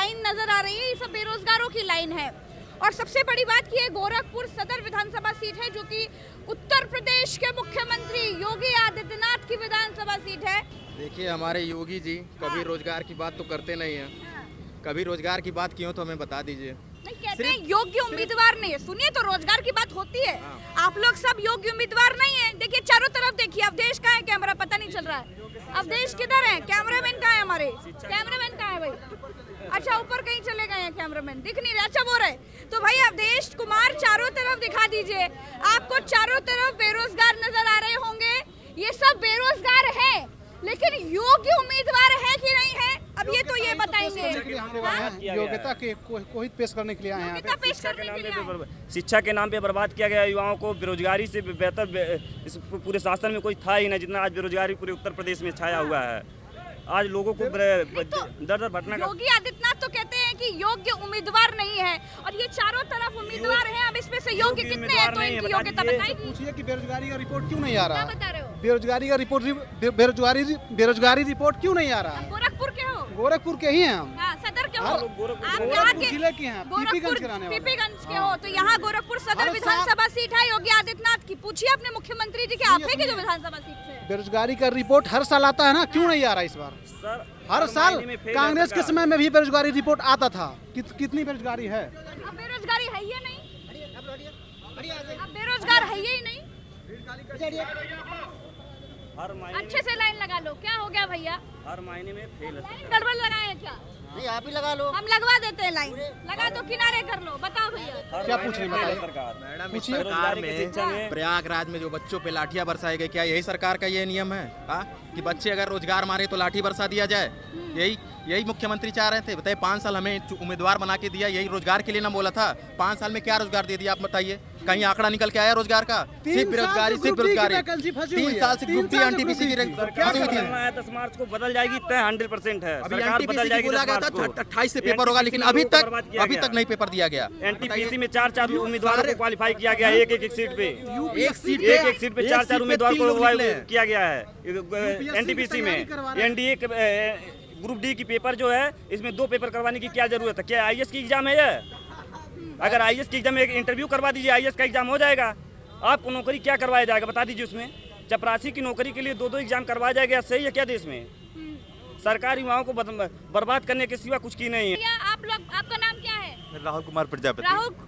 Line नजर आ रही है, ये सब बेरोजगारों की लाइन है। और सबसे बड़ी बात की है, गोरखपुर सदर विधानसभा सीट है जो कि उत्तर प्रदेश के मुख्यमंत्री योगी आदित्यनाथ की विधानसभा सीट है। देखिए, हमारे योगी जी कभी रोजगार की बात तो करते नहीं हैं। कभी रोजगार की बात की हो तो हमें बता दीजिए। नहीं, कहते हैं योग्य उम्मीदवार नहीं है। सुनिए, तो रोजगार की बात होती है। आप लोग सब योग्य उम्मीदवार नहीं है। देखिए चारों तरफ देखिए, अवधेश कहाँ है? कैमरा पता नहीं चल रहा है। अवधेश किधर है? कैमरामैन कहाँ है? हमारे कैमरामैन कहाँ है भाई? अच्छा, ऊपर कहीं चले गए हैं कैमरामैन, दिख नहीं रहे। अच्छा, वो रहे। तो भाई अवधेश कुमार चारों तरफ दिखा दीजिए। आपको चारों तरफ बेरोजगार नजर आ रहे होंगे। ये सब बेरोजगार है, लेकिन योग्य उम्मीदवार है कि नहीं है, अब ये तो ये बताएंगे। योग्यता के कोई पेश करने के लिए आए हैं। पेश करने के लिए आए। शिक्षा के नाम पे बर्बाद किया गया युवाओं को। बेरोजगारी से बेहतर इस पूरे शासन में कोई था ही नहीं जितना आज बेरोजगारी पूरे उत्तर प्रदेश में छाया हुआ है। आज लोगों को दर भटना का। योगी आदित्यनाथ तो कहते हैं कि योग्य उम्मीदवार नहीं है, और ये चारों तरफ उम्मीदवार हैं। अब इसमें से योग्य कितने हैं तो इनकी योग्यता बताइए। पूछिए कि बेरोजगारी का रिपोर्ट क्यों नहीं आ रहा? क्या बता रहे हो? बेरोजगारी का रिपोर्ट, बेरोजगारी रिपोर्ट क्यों नहीं आ रहा? गोरखपुर के हो? गोरखपुर के ही हैं हम। हाँ, सदर के हो? आप गोरखपुर यहाँ के जिले के हैं, पीपीगंज के रहने वाले। पीपीगंज के हो? तो यहाँ गोरखपुर सदर विधानसभा सीट है योगी आदित्यनाथ की। पूछिए अपने मुख्यमंत्री जी के, आप है कि जो विधानसभा सीट से। बेरोजगारी का रिपोर्ट हर साल आता है ना, क्यों नहीं आ रहा इस बार? सर, हर साल कांग्रेस के समय में भी बेरोजगारी रिपोर्ट आता था। कितनी बेरोजगारी है? अब बेरोजगारी है ही नहीं। अब बेरोजगार है ही नहीं। हर महीने अच्छे से लाइन लगा लो। क्या हो गया भैया? हर महीने में फेल है। लाइन गड़बड़ लगाए हैं क्या? नहीं, आप ही लगा लो। हम लगवा देते हैं लाइन। लगा दो, किनारे कर लो। बताओ भैया क्या पूछ रहे हैं? बताइए। मैडम, इस सरकार में प्रयागराज में जो बच्चों पे लाठियां बरसाई गई, क्या यही सरकार का ये नियम है? हाँ, कि बच्चे अगर रोजगार मारे तो लाठी बरसा दिया जाए? यही मुख्यमंत्री चाह रहे थे? बताइए, 5 साल हमें उम्मीदवार बना के दिया, यही रोजगार के लिए ना बोला था? 5 साल में क्या रोजगार दे दिया आप बताइए? कहीं आंकड़ा निकल के आया रोजगार का? सिर्फ बेरोजगारी, सिर्फ बेरोजगारी। 3 साल से ग्रुप डी एनटीपीसी की फंसी हुई थी। 10 मार्च को बदल जाएगी, तय 100% है। सरकार बदल जाएगी। 28 से पेपर होगा, लेकिन अभी तक नहीं पेपर दिया गया। एनटीपीसी में 4 उम्मीदवारों को क्वालिफाई किया गया, एक सीट पे। एक सीट पे 4 उम्मीदवार को किया गया है एनटीपीसी में। एनडीए ग्रुप डी की पेपर जो है, इसमें 2 पेपर करवाने की क्या जरूरत है? क्या आईएएस की एग्जाम है ये? अगर आईएएस की एग्जाम में एक इंटरव्यू करवा दीजिए, आईएएस का एग्जाम हो जाएगा। आपको नौकरी क्या करवाया जाएगा बता दीजिए। उसमें चपरासी की नौकरी के लिए 2 एग्जाम करवाया जाएगा, सही है क्या देश में? सरकार युवाओं को बर्बाद करने के सिवा कुछ की नहीं है। आप लोग, आपका नाम क्या है? राहुल कुमार प्रजापति।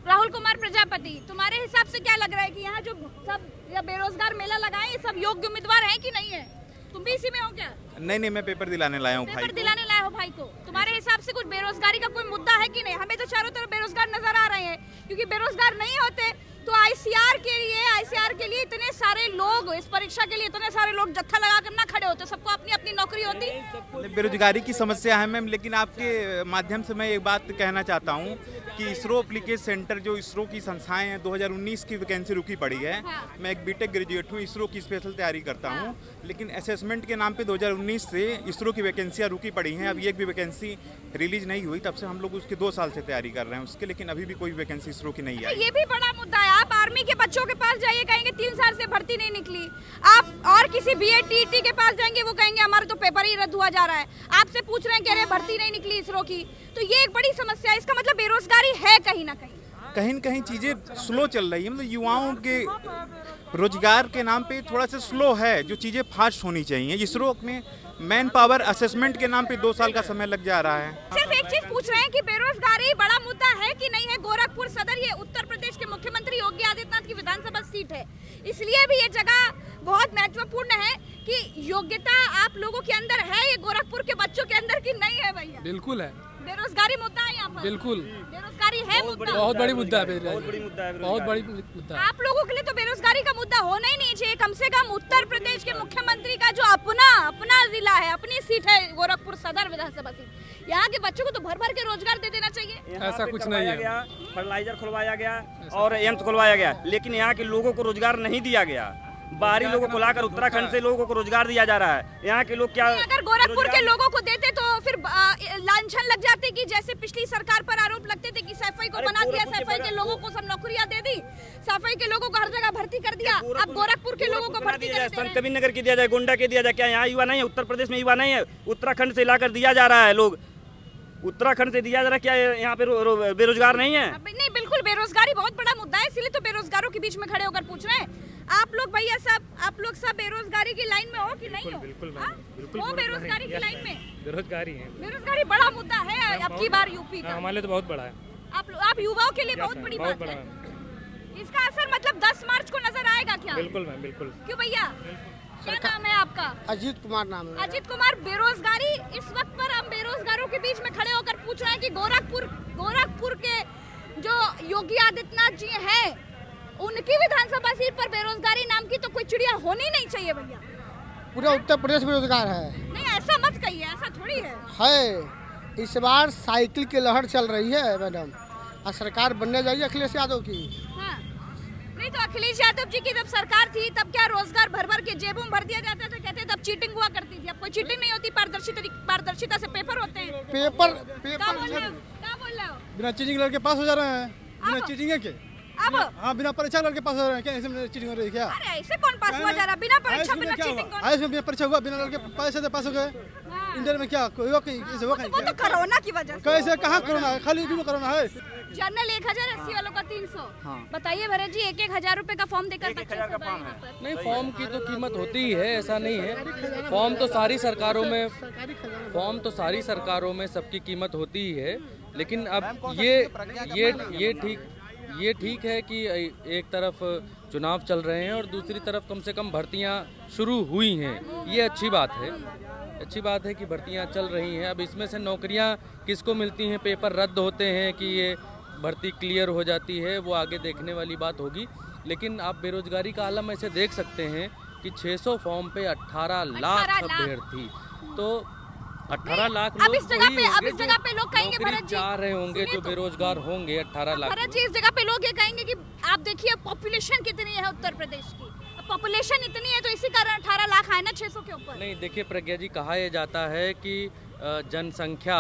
राहुल कुमार प्रजापति, तुम्हारे हिसाब से क्या लग रहा है कि यहाँ जो सब बेरोजगार मेला लगाए, ये सब योग्य उम्मीदवार है कि नहीं है? तुम भी इसी में हो क्या? नहीं, मैं पेपर दिलाने लाया हूँ भाई। पेपर दिलाने लाए हो भाई को। तुम्हारे हिसाब से कुछ बेरोजगारी का कोई मुद्दा है कि नहीं? हमें तो चारों तरफ बेरोजगार नजर आ रहे हैं, क्योंकि बेरोजगार नहीं होते तो आईसीआर के लिए इतने सारे लोग, इस परीक्षा के लिए इतने सारे लोग जत्था लगा कर ना खड़े होते। सबको अपनी अपनी नौकरी होती। बेरोजगारी की समस्या है मैम, लेकिन आपके माध्यम से मैं एक बात कहना चाहता हूँ कि इसरो एप्लीकेशन सेंटर, जो इसरो की संस्थाएं हैं, 2019 की वैकेंसी रुकी पड़ी है। मैं एक बीटेक ग्रेजुएट हूँ, इसरो की स्पेशल तैयारी करता हूँ, लेकिन असेसमेंट के नाम पे 2019 से इसरो की वैकेंसियाँ रुकी पड़ी हैं। अभी एक भी वैकेंसी रिलीज नहीं हुई, तब से हम लोग उसके 2 साल से तैयारी कर रहे हैं उसके, लेकिन अभी भी कोई वैकेंसी इसरो की नहीं आई। ये भी बड़ा मुद्दा है। आप आर्मी के बच्चों के पास जाइए, कहेंगे 3 साल से भर्ती नहीं निकली। आप और किसी बीएड-टीईटी के पास जाएंगे, वो कहेंगे हमारा तो पेपर ही रद्द हुआ जा रहा है। आपसे पूछ रहे हैं, कह रहे भर्ती नहीं निकली इसरो की। तो ये एक बड़ी समस्या है। इसका मतलब बेरोजगारी है कहीं ना कहीं चीजें स्लो चल रही है। मतलब युवाओं के रोजगार के नाम पे थोड़ा सा स्लो है, जो चीजें फास्ट होनी चाहिए। इसरो में मैन पावर असेसमेंट के नाम पे 2 साल का समय लग जा रहा है। सिर्फ एक चीज पूछ रहे हैं कि बेरोजगारी बड़ा मुद्दा है कि नहीं है? गोरखपुर सदर, ये उत्तर प्रदेश के मुख्यमंत्री योगी आदित्यनाथ की विधानसभा सीट है, इसलिए भी ये जगह बहुत महत्वपूर्ण है कि योग्यता आप लोगों के अंदर है, ये गोरखपुर के बच्चों के अंदर की नहीं है भैया। बिल्कुल है। बेरोजगारी मुद्दा है यहाँ पर। बिल्कुल बेरोजगारी है मुद्दा। बहुत बड़ी मुद्दा है। बहुत बड़ी मुद्दा। आप लोगों के लिए तो बेरोजगारी का मुद्दा होना ही नहीं चाहिए। कम से कम उत्तर प्रदेश के मुख्यमंत्री का जो अपना जिला है, अपनी सीट है गोरखपुर सदर विधानसभा सीट, यहाँ के बच्चों को तो भर भर के रोजगार दे देना चाहिए। ऐसा कुछ नहीं है। फर्टिलाइजर खुलवाया गया और एम्स खुलवाया गया, लेकिन यहाँ के लोगों को रोजगार नहीं दिया गया। बाहरी लोगों को लाकर उत्तराखंड से लोगों को रोजगार दिया जा रहा है। यहाँ के लोग क्या, अगर गोरखपुर के लोगों को देते तो फिर लांछन लग जाती कि जैसे पिछली सरकार पर आरोप लगते थे कि सैफई को बना दिया, सैफई के लोगों को सब नौकरियां दे दी, सैफई के लोगों को हर जगह भर्ती कर दिया। अब गोरखपुर के लोगों को भर्ती कर संत कबीर नगर की दिया जाए, गोंडा के दिया जाए। क्या यहाँ युवा नहीं है? उत्तर प्रदेश में युवा नहीं है? उत्तराखंड से लाकर दिया जा रहा है लोग। उत्तराखंड से दिया जा रहा है, क्या यहाँ पे बेरोजगार नहीं है? नहीं, बिल्कुल बेरोजगारी बहुत बड़ा मुद्दा है, इसीलिए तो बेरोजगारों के बीच में खड़े होकर पूछ रहे हैं। आप लोग भैया सब, आप लोग सब बेरोजगारी की लाइन में हो कि नहीं हो? बिल्कुल हाँ? हो बेरोजगारी की लाइन में? बेरोजगारी है, बेरोजगारी बड़ा मुद्दा है अब की बार यूपी का। हमारे लिए तो बहुत बड़ा है। आप युवाओं के लिए बहुत बड़ी बहुत बात बड़ा है। इसका असर मतलब 10 मार्च को नजर आएगा क्या? बिल्कुल मैम, बिल्कुल। क्यों भैया, क्या नाम है आपका? अजीत कुमार नाम है। अजीत कुमार, बेरोजगारी इस वक्त पर हम बेरोजगारों के बीच में खड़े होकर पूछ रहे हैं कि गोरखपुर के जो योगी आदित्यनाथ जी हैं, उनकी विधानसभा सीट पर बेरोजगारी नाम की तो कोई चिड़िया होनी नहीं चाहिए भैया। पूरा उत्तर प्रदेश बेरोजगार है। नहीं, ऐसा मत कहिए, ऐसा थोड़ी है। इस बार साइकिल की लहर चल रही है मैडम, और सरकार बनने जाइए अखिलेश यादव की। हाँ। नहीं तो अखिलेश यादव जी की जब सरकार थी तब क्या रोजगार भर भर के जेबों में भर दिया जाता था, कहते तब चीटिंग हुआ करती थी। अब कोई चीटिंग नहीं होती, पारदर्शिता से पेपर होते हैं। पेपर क्या बोल रहे हो? बिना चीटिंग लड़के पास हो जा रहे हैं, बिना चीटिंग के। अब हाँ, बिना परीक्षा लड़के पास हो रहे हैं, क्या ऐसे चीटिंग हो रही है क्या? अरे ऐसे कौन पास हुआ जा रहा? बिना परीक्षा बिना चीटिंग कौन? आयुष में बिना परीक्षा हुआ, बिना लड़के पैसे से पास हो गए। इंटर में क्या कोई वो तो कोरोना की वजह से। कैसे, कहाँ कोरोना है? खाली कोरोना है। जनरल 1080 वालों का 300। बताइए भरत जी, 1,000 रुपए का फॉर्म देकर बच्चे सब आए यहाँ पर। नहीं, फॉर्म की तो कीमत होती ही है, ऐसा नहीं है। फॉर्म तो सारी सरकारों में सबकी कीमत होती ही है। लेकिन अब ये ठीक है कि एक तरफ चुनाव चल रहे हैं और दूसरी तरफ कम से कम भर्तियां शुरू हुई हैं। ये अच्छी बात है कि भर्तियां चल रही हैं। अब इसमें से नौकरियां किसको मिलती हैं, पेपर रद्द होते हैं कि ये भर्ती क्लियर हो जाती है, वो आगे देखने वाली बात होगी। लेकिन आप बेरोजगारी का आलम ऐसे देख सकते हैं कि 600 फॉर्म पे 18 लाख अभ्यर्थी, तो 18 लाख लोग अब इस जगह पे लोग कहेंगे भरत जी, चाह रहे होंगे जो बेरोजगार होंगे 18 लाख। भरत जी, इस जगह पे लोग ये कहेंगे कि आप देखिए पॉपुलेशन कितनी है उत्तर प्रदेश की, पॉपुलेशन इतनी है तो इसी कारण 18 लाख आए ना 600 के ऊपर। नहीं, देखिए प्रज्ञा जी, कहा यह जाता है कि जनसंख्या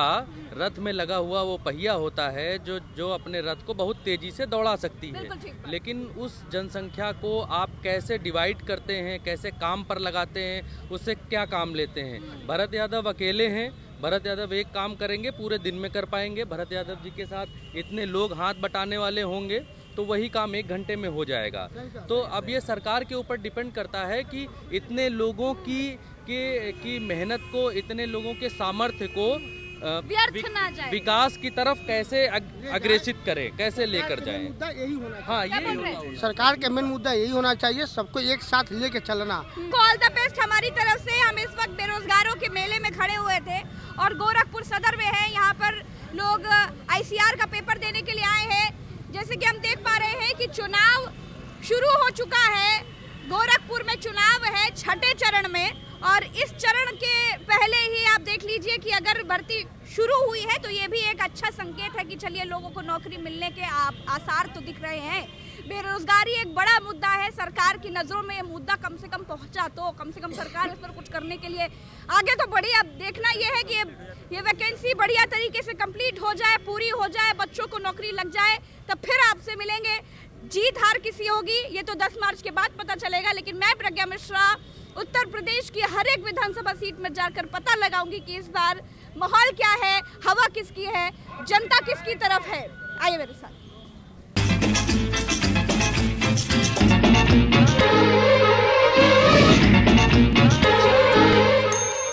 रथ में लगा हुआ वो पहिया होता है जो अपने रथ को बहुत तेजी से दौड़ा सकती है। लेकिन उस जनसंख्या को आप कैसे डिवाइड करते हैं, कैसे काम पर लगाते हैं, उससे क्या काम लेते हैं। भरत यादव अकेले हैं, भरत यादव एक काम करेंगे पूरे दिन में कर पाएंगे। भरत यादव जी के साथ इतने लोग हाथ बटाने वाले होंगे तो वही काम 1 घंटे में हो जाएगा। तो अब ये सरकार के ऊपर डिपेंड करता है कि इतने लोगों की मेहनत को, इतने लोगों के सामर्थ्य को विकास की तरफ कैसे अग्रेसित करे, कैसे लेकर जाए। यही होना चाहिए। हाँ, ये सरकार का मेन मुद्दा यही होना चाहिए, सबको एक साथ लेके चलना। ऑल द बेस्ट हमारी तरफ से। हम इस वक्त बेरोजगारों के मेले में खड़े हुए थे और गोरखपुर सदर में है। यहाँ पर लोग ICR का पेपर देने के लिए आए हैं। जैसे कि हम देख पा रहे हैं कि चुनाव शुरू हो चुका है, गोरखपुर में चुनाव है 6ठे चरण में, और इस चरण के पहले ही आप देख लीजिए कि अगर भर्ती शुरू हुई है तो ये भी एक अच्छा संकेत है कि चलिए लोगों को नौकरी मिलने के आसार तो दिख रहे हैं। बेरोजगारी एक बड़ा मुद्दा है, सरकार की नज़रों में ये मुद्दा कम से कम पहुंचा तो कम से कम सरकार इस पर कुछ करने के लिए आगे तो बढ़ी। अब देखना ये है कि ये वैकेंसी बढ़िया तरीके से कंप्लीट हो जाए, पूरी हो जाए, बच्चों को नौकरी लग जाए, तब फिर आपसे मिलेंगे। जीत हार किसी होगी ये तो 10 मार्च के बाद पता चलेगा, लेकिन मैं प्रज्ञा मिश्रा उत्तर प्रदेश की हर एक विधानसभा सीट में जाकर पता लगाऊंगी कि इस बार माहौल क्या है, हवा किसकी है, जनता किसकी तरफ है। आइए मेरे साथ।